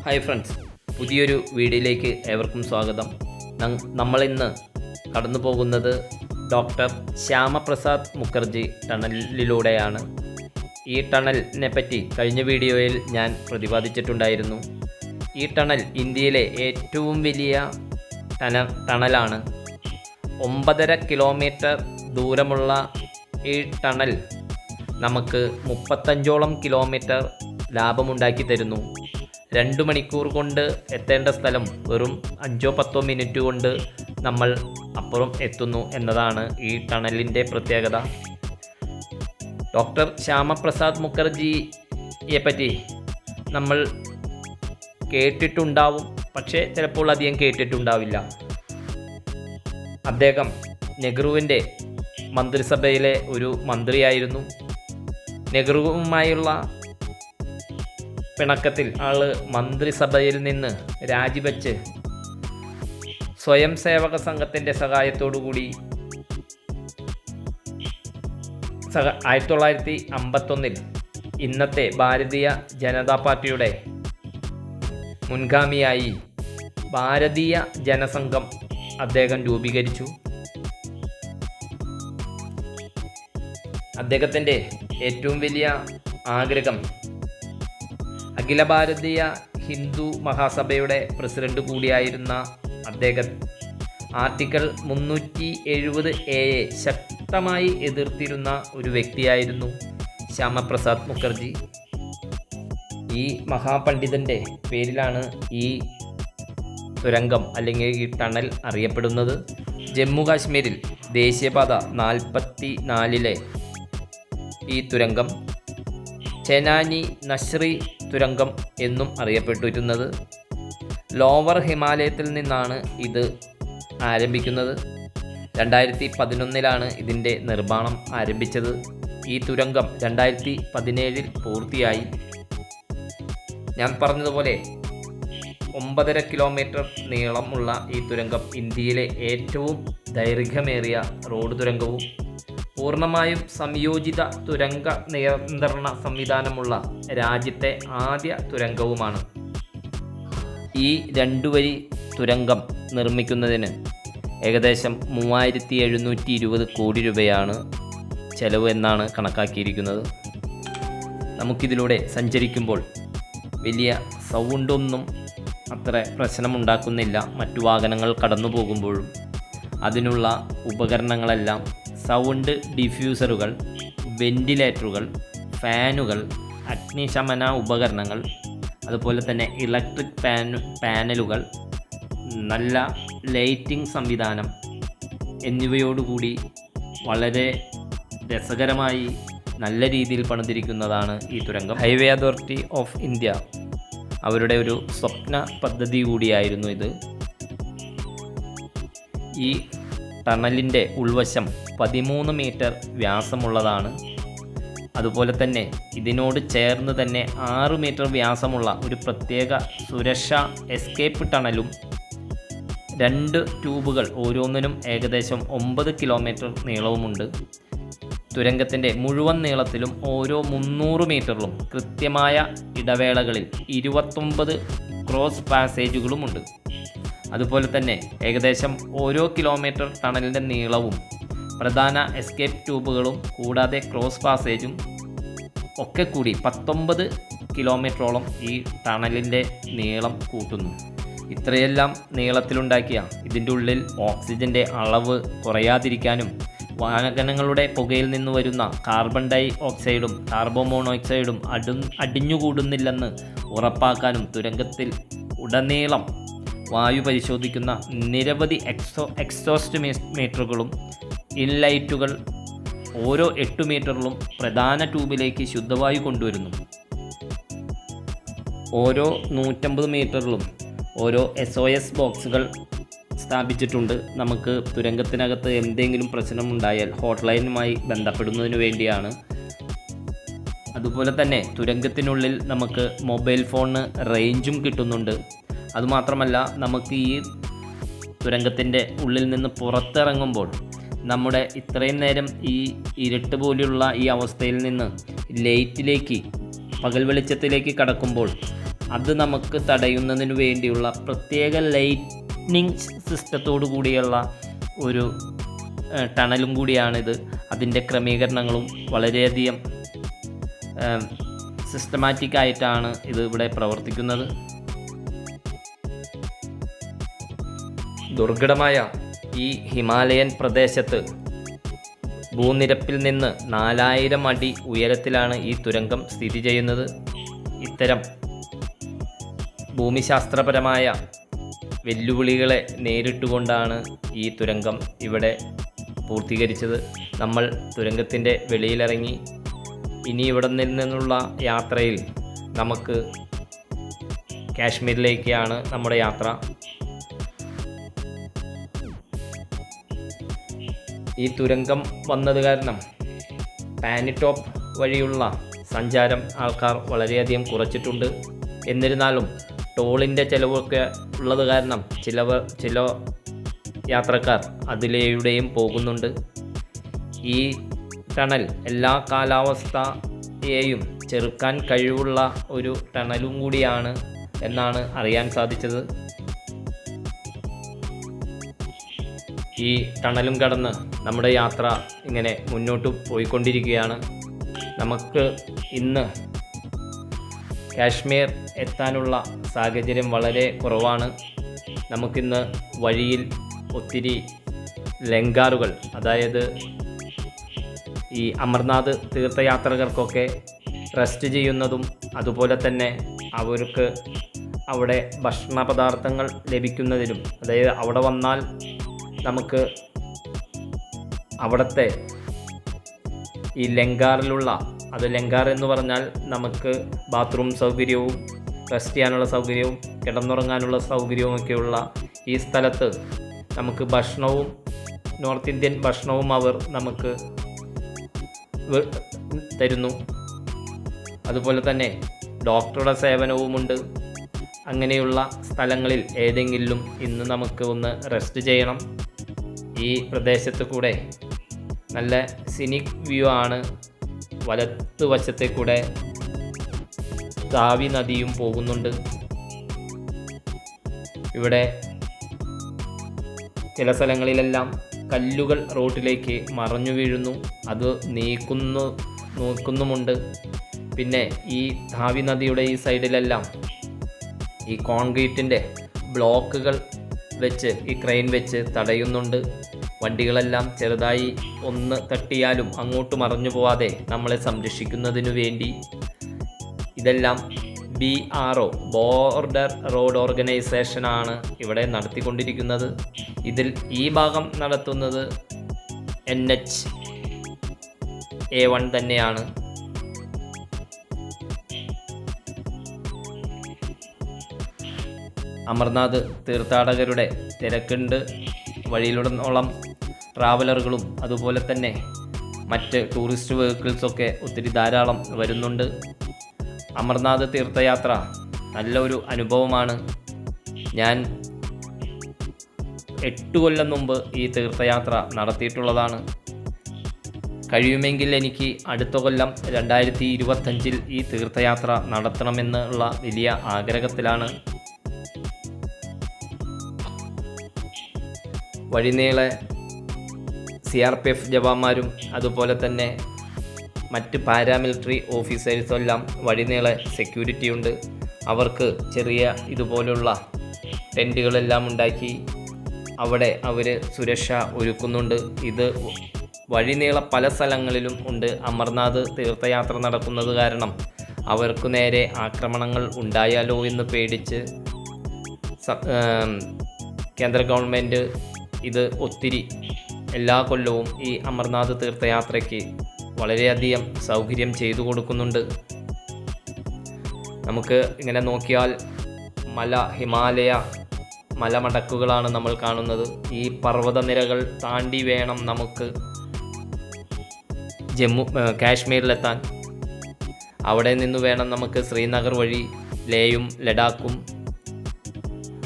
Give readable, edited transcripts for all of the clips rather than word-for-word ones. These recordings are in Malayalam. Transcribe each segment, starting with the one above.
ഹായ് ഫ്രണ്ട്സ്, പുതിയൊരു വീഡിയോയിലേക്ക് ഏവർക്കും സ്വാഗതം. നമ്മളിന്ന് കടന്നു പോകുന്നത് ഡോക്ടർ ശ്യാമപ്രസാദ് മുഖർജി ടണലിലൂടെയാണ്. ഈ ടണലിനെ പറ്റി കഴിഞ്ഞ വീഡിയോയിൽ ഞാൻ പ്രതിപാദിച്ചിട്ടുണ്ടായിരുന്നു. ഈ ടണൽ ഇന്ത്യയിലെ ഏറ്റവും വലിയ ടണലാണ്. 9.5 കിലോമീറ്റർ ദൂരമുള്ള ഈ ടണൽ നമുക്ക് 35ഓളം കിലോമീറ്റർ ലാഭമുണ്ടാക്കി തരുന്നു. 2 മണിക്കൂർ കൊണ്ട് എത്തേണ്ട സ്ഥലം വെറും 5-10 മിനിറ്റ് കൊണ്ട് നമ്മൾ അപ്പുറം എത്തുന്നു എന്നതാണ് ഈ ടണലിൻ്റെ പ്രത്യേകത. ഡോക്ടർ ശ്യാമപ്രസാദ് മുഖർജിയെ പറ്റി നമ്മൾ കേട്ടിട്ടുണ്ടാവും, പക്ഷേ ചിലപ്പോൾ അധികം കേട്ടിട്ടുണ്ടാവില്ല. അദ്ദേഹം നെഹ്റുവിൻ്റെ മന്ത്രിസഭയിലെ ഒരു മന്ത്രിയായിരുന്നു. നെഹ്റുവുമായുള്ള പിണക്കത്തിൽ മന്ത്രിസഭയിൽ നിന്ന് രാജിവെച്ച് സ്വയം സേവക സംഘത്തിൻ്റെ സഹായത്തോടുകൂടി 1951 ഇന്നത്തെ ഭാരതീയ ജനതാ പാർട്ടിയുടെ മുൻഗാമിയായി ഭാരതീയ ജനസംഘം അദ്ദേഹം രൂപീകരിച്ചു. അദ്ദേഹത്തിൻ്റെ ഏറ്റവും വലിയ ആഗ്രഹം അഖില ഭാരതീയ ഹിന്ദു മഹാസഭയുടെ പ്രസിഡന്റ് കൂടിയായിരുന്ന അദ്ദേഹം ആർട്ടിക്കിൾ 370A ശക്തമായി എതിർത്തിരുന്ന ഒരു വ്യക്തിയായിരുന്നു ശ്യാമപ്രസാദ് മുഖർജി. ഈ മഹാപണ്ഡിതൻ്റെ പേരിലാണ് ഈ തുരങ്കം അല്ലെങ്കിൽ ഈ ടണൽ അറിയപ്പെടുന്നത്. ജമ്മു കാശ്മീരിൽ ദേശീയപാത 44 ഈ തുരങ്കം ചെനാനി നശ്രി തുരങ്കം എന്നും അറിയപ്പെട്ടിരുന്നത്. ലോവർ ഹിമാലയത്തിൽ നിന്നാണ് ഇത് ആരംഭിക്കുന്നത്. 2011 ഇതിൻ്റെ നിർമ്മാണം ആരംഭിച്ചത്. ഈ തുരങ്കം 2017 പൂർത്തിയായി. ഞാൻ പറഞ്ഞതുപോലെ 9.5 കിലോമീറ്റർ നീളമുള്ള ഈ തുരങ്കം ഇന്ത്യയിലെ ഏറ്റവും ദൈർഘ്യമേറിയ റോഡ് തുരങ്കവും പൂർണ്ണമായും സംയോജിത തുരങ്ക നിയന്ത്രണ സംവിധാനമുള്ള രാജ്യത്തെ ആദ്യ തുരങ്കവുമാണ്. ഈ 2 വരി തുരങ്കം നിർമ്മിക്കുന്നതിന് ഏകദേശം 3720 കോടി രൂപയാണ് ചെലവ് എന്നാണ് കണക്കാക്കിയിരിക്കുന്നത്. നമുക്കിതിലൂടെ സഞ്ചരിക്കുമ്പോൾ വലിയ സൗണ്ടൊന്നും അത്ര പ്രശ്നമുണ്ടാക്കുന്നില്ല. മറ്റു വാഹനങ്ങൾ കടന്നു പോകുമ്പോഴും അതിനുള്ള ഉപകരണങ്ങളെല്ലാം സൗണ്ട് ഡിഫ്യൂസറുകൾ, വെന്റിലേറ്ററുകൾ, ഫാനുകൾ, അഗ്നിശമന ഉപകരണങ്ങൾ, അതുപോലെ തന്നെ ഇലക്ട്രിക് പാനലുകൾ, നല്ല ലൈറ്റിംഗ് സംവിധാനം എന്നിവയോടുകൂടി വളരെ രസകരമായി നല്ല രീതിയിൽ പണിതിരിക്കുന്നതാണ് ഈ തുരങ്കം. ഹൈവേ അതോറിറ്റി ഓഫ് ഇന്ത്യ അവരുടെ ഒരു സ്വപ്ന പദ്ധതി കൂടിയായിരുന്നു ഇത്. ഈ ടണലിൻ്റെ ഉൾവശം 13 മീറ്റർ വ്യാസമുള്ളതാണ്. അതുപോലെ തന്നെ ഇതിനോട് ചേർന്ന് തന്നെ 6 മീറ്റർ വ്യാസമുള്ള ഒരു പ്രത്യേക സുരക്ഷാ എസ്കേപ്പ് ടണലും 2 ട്യൂബുകൾ ഓരോന്നിനും ഏകദേശം 9 കിലോമീറ്റർ നീളവുമുണ്ട്. തുരങ്കത്തിൻ്റെ മുഴുവൻ നീളത്തിലും ഓരോ 300 മീറ്ററിലും കൃത്യമായ ഇടവേളകളിൽ 29 ക്രോസ് പാസേജുകളുമുണ്ട്. അതുപോലെ തന്നെ ഏകദേശം ഓരോ കിലോമീറ്റർ ടണലിൻ്റെ നീളവും പ്രധാന എസ്കേപ്പ് ട്യൂബുകളും കൂടാതെ ക്രോസ് പാസേജും ഒക്കെ കൂടി 19 കിലോമീറ്ററോളം ഈ ടണലിൻ്റെ നീളം കൂട്ടുന്നു. ഇത്രയെല്ലാം നീളത്തിലുണ്ടാക്കിയ ഇതിൻ്റെ ഉള്ളിൽ ഓക്സിജൻ്റെ അളവ് കുറയാതിരിക്കാനും വാഹനങ്ങളുടെ പുകയിൽ നിന്ന് വരുന്ന കാർബൺ ഡൈ ഓക്സൈഡും കാർബൺ മോണോക്സൈഡും അടിഞ്ഞുകൂടുന്നില്ലെന്ന് ഉറപ്പാക്കാനും തുരങ്കത്തിൽ ഉടനീളം വായു പരിശോധിക്കുന്ന നിരവധി എക്സോസ്റ്റ് മീറ്ററുകളും ഇൻലൈറ്റുകൾ ഓരോ 8 മീറ്ററിലും പ്രധാന ട്യൂബിലേക്ക് ശുദ്ധവായു കൊണ്ടുവരുന്നു. ഓരോ 150 മീറ്ററിലും ഓരോ SOS ബോക്സുകൾ സ്ഥാപിച്ചിട്ടുണ്ട്. നമുക്ക് തുരങ്കത്തിനകത്ത് എന്തെങ്കിലും പ്രശ്നമുണ്ടായാൽ ഹോട്ട്ലൈനുമായി ബന്ധപ്പെടുന്നതിന് വേണ്ടിയാണ്. അതുപോലെ തന്നെ തുരങ്കത്തിനുള്ളിൽ നമുക്ക് മൊബൈൽ ഫോണിന് റേഞ്ചും കിട്ടുന്നുണ്ട്. അതുമാത്രമല്ല, നമുക്ക് ഈ തുരങ്കത്തിൻ്റെ ഉള്ളിൽ നിന്ന് പുറത്തിറങ്ങുമ്പോൾ നമ്മുടെ ഇത്രയും നേരം ഈ ഇരുട്ട് പോലെയുള്ള ഈ അവസ്ഥയിൽ നിന്ന് ലൈറ്റിലേക്ക്, പകൽ വെളിച്ചത്തിലേക്ക് കടക്കുമ്പോൾ അത് നമുക്ക് തടയുന്നതിന് വേണ്ടിയുള്ള പ്രത്യേക ലൈറ്റ്നിങ് സിസ്റ്റത്തോടു കൂടിയുള്ള ഒരു ടണലും കൂടിയാണിത്. അതിൻ്റെ ക്രമീകരണങ്ങളും വളരെയധികം സിസ്റ്റമാറ്റിക് ആയിട്ടാണ് ഇത് ഇവിടെ പ്രവർത്തിക്കുന്നത്. ദുർഘടമായ ഈ ഹിമാലയൻ പ്രദേശത്ത് ഭൂനിരപ്പിൽ നിന്ന് 4000 അടി ഉയരത്തിലാണ് ഈ തുരങ്കം സ്ഥിതി ചെയ്യുന്നത്. ഇത്തരം ഭൂമിശാസ്ത്രപരമായ വെല്ലുവിളികളെ നേരിട്ടുകൊണ്ടാണ് ഈ തുരങ്കം ഇവിടെ പൂർത്തീകരിച്ചത്. നമ്മൾ തുരങ്കത്തിൻ്റെ വെളിയിലിറങ്ങി ഇനി ഇവിടെ നിന്നുള്ള യാത്രയിൽ നമുക്ക് കാശ്മീരിലേക്കാണ് നമ്മുടെ യാത്ര. ഈ തുരങ്കം വന്നത് കാരണം പാനിടോപ്പ് വഴിയുള്ള സഞ്ചാരം ആൾക്കാർ വളരെയധികം കുറച്ചിട്ടുണ്ട്. എന്നിരുന്നാലും ടോളിൻ്റെ ചിലവൊക്കെ ഉള്ളത് കാരണം ചില യാത്രക്കാർ അതിലൂടെയും പോകുന്നുണ്ട്. ഈ ടണൽ എല്ലാ കാലാവസ്ഥയെയും ചെറുക്കാൻ കഴിവുള്ള ഒരു ടണലും കൂടിയാണ് എന്നാണ് അറിയാൻ സാധിച്ചത്. ഈ ടണലും കടന്ന് നമ്മുടെ യാത്ര ഇങ്ങനെ മുന്നോട്ട് പോയിക്കൊണ്ടിരിക്കുകയാണ്. നമുക്ക് ഇന്ന് കാശ്മീർ എത്താനുള്ള സാഹചര്യം വളരെ കുറവാണ്. നമുക്കിന്ന് വഴിയിൽ ഒത്തിരി ലങ്കാറുകൾ, അതായത് ഈ അമർനാഥ് തീർത്ഥയാത്രികർക്കൊക്കെ റെസ്റ്റ് ചെയ്യുന്നതും അതുപോലെ തന്നെ അവർക്ക് അവിടെ ഭക്ഷണ പദാർത്ഥങ്ങൾ ലഭിക്കുന്നതിനും, അതായത് അവിടെ വന്നാൽ നമുക്ക് അവിടുത്തെ ഈ ലങ്കാറിലുള്ള, അത് ലങ്കാർ എന്ന് പറഞ്ഞാൽ നമുക്ക് ബാത്റൂം സൗകര്യവും റെസ്റ്റ് ചെയ്യാനുള്ള സൗകര്യവും കിടന്നുറങ്ങാനുള്ള സൗകര്യവുമൊക്കെയുള്ള ഈ സ്ഥലത്ത് നമുക്ക് ഭക്ഷണവും നോർത്ത് ഇന്ത്യൻ ഭക്ഷണവും അവർ നമുക്ക് തരുന്നു. അതുപോലെ തന്നെ ഡോക്ടറുടെ സേവനവുമുണ്ട്. അങ്ങനെയുള്ള സ്ഥലങ്ങളിൽ ഏതെങ്കിലും ഇന്ന് നമുക്ക് ഒന്ന് റെസ്റ്റ് ചെയ്യണം. ഈ പ്രദേശത്ത് കൂടെ നല്ല സിനിക് വ്യൂ ആണ്. വലത്ത് വശത്തെ കൂടെ താവി നദിയും പോകുന്നുണ്ട്. ഇവിടെ ചില സ്ഥലങ്ങളിലെല്ലാം കല്ലുകൾ റോഡിലേക്ക് മറഞ്ഞു വീഴുന്നു. അത് നീക്കുന്നുമുണ്ട്. പിന്നെ ഈ താവി നദിയുടെ ഈ സൈഡിലെല്ലാം ഈ കോൺക്രീറ്റിൻ്റെ ബ്ലോക്കുകൾ വെച്ച് ഈ ക്രെയിൻ വെച്ച് തടയുന്നുണ്ട്. വണ്ടികളെല്ലാം ചെറുതായി ഒന്ന് തട്ടിയാലും അങ്ങോട്ട് മറഞ്ഞു പോവാതെ നമ്മളെ സംരക്ഷിക്കുന്നതിനു വേണ്ടി ഇതെല്ലാം BRO ബോർഡർ റോഡ് ഓർഗനൈസേഷനാണ് ഇവിടെ നടത്തിക്കൊണ്ടിരിക്കുന്നത്. ഇതിൽ ഈ ഭാഗം നടത്തുന്നത് NHA1 തന്നെയാണ്. അമർനാഥ് തീർത്ഥാടകരുടെ തിരക്കുണ്ട്. വഴിയിലുടനോളം ട്രാവലറുകളും അതുപോലെ തന്നെ മറ്റ് ടൂറിസ്റ്റ് വെഹിക്കിൾസൊക്കെ ഒത്തിരി ധാരാളം വരുന്നുണ്ട്. അമർനാഥ് തീർത്ഥയാത്ര നല്ലൊരു അനുഭവമാണ്. ഞാൻ 8 കൊല്ലം മുമ്പ് ഈ തീർത്ഥയാത്ര നടത്തിയിട്ടുള്ളതാണ്. കഴിയുമെങ്കിൽ എനിക്ക് അടുത്ത കൊല്ലം 2025 ഈ തീർത്ഥയാത്ര നടത്തണമെന്നുള്ള വലിയ ആഗ്രഹത്തിലാണ്. വഴിനീളെ CRPF ജവാന്മാരും അതുപോലെ തന്നെ മറ്റ് പാരാമിലിറ്ററി ഓഫീസേഴ്സും എല്ലാം വഴിനീളെ സെക്യൂരിറ്റി ഉണ്ട്. അവർക്ക് ചെറിയ ഇതുപോലുള്ള ടെൻറ്റുകളെല്ലാം ഉണ്ടാക്കി അവിടെ അവർ സുരക്ഷ ഒരുക്കുന്നുണ്ട്. ഇത് വഴിനീളെ പല സ്ഥലങ്ങളിലും ഉണ്ട്. അമർനാഥ് തീർത്ഥയാത്ര നടക്കുന്നത് കാരണം അവർക്ക് നേരെ ആക്രമണങ്ങൾ ഉണ്ടായാലോ എന്ന് പേടിച്ച് കേന്ദ്ര ഗവൺമെൻറ് ഇത് ഒത്തിരി എല്ലാ കൊല്ലവും ഈ അമർനാഥ് തീർത്ഥയാത്രയ്ക്ക് വളരെയധികം സൗകര്യം ചെയ്തു കൊടുക്കുന്നുണ്ട്. നമുക്ക് ഇങ്ങനെ നോക്കിയാൽ ഹിമാലയ മലമടക്കുകളാണ് നമ്മൾ കാണുന്നത്. ഈ പർവ്വതനിരകൾ താണ്ടി വേണം നമുക്ക് കാശ്മീരിലെത്താൻ. അവിടെ നിന്ന് വേണം നമുക്ക് ശ്രീനഗർ വഴി ലേയും ലഡാക്കും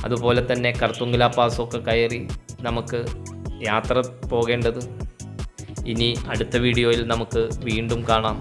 അതുപോലെ തന്നെ കർത്തുങ്കുല പാസൊക്കെ കയറി നമുക്ക് യാത്ര പോകേണ്ടത്. ഇനി അടുത്ത വീഡിയോയിൽ നമുക്ക് വീണ്ടും കാണാം.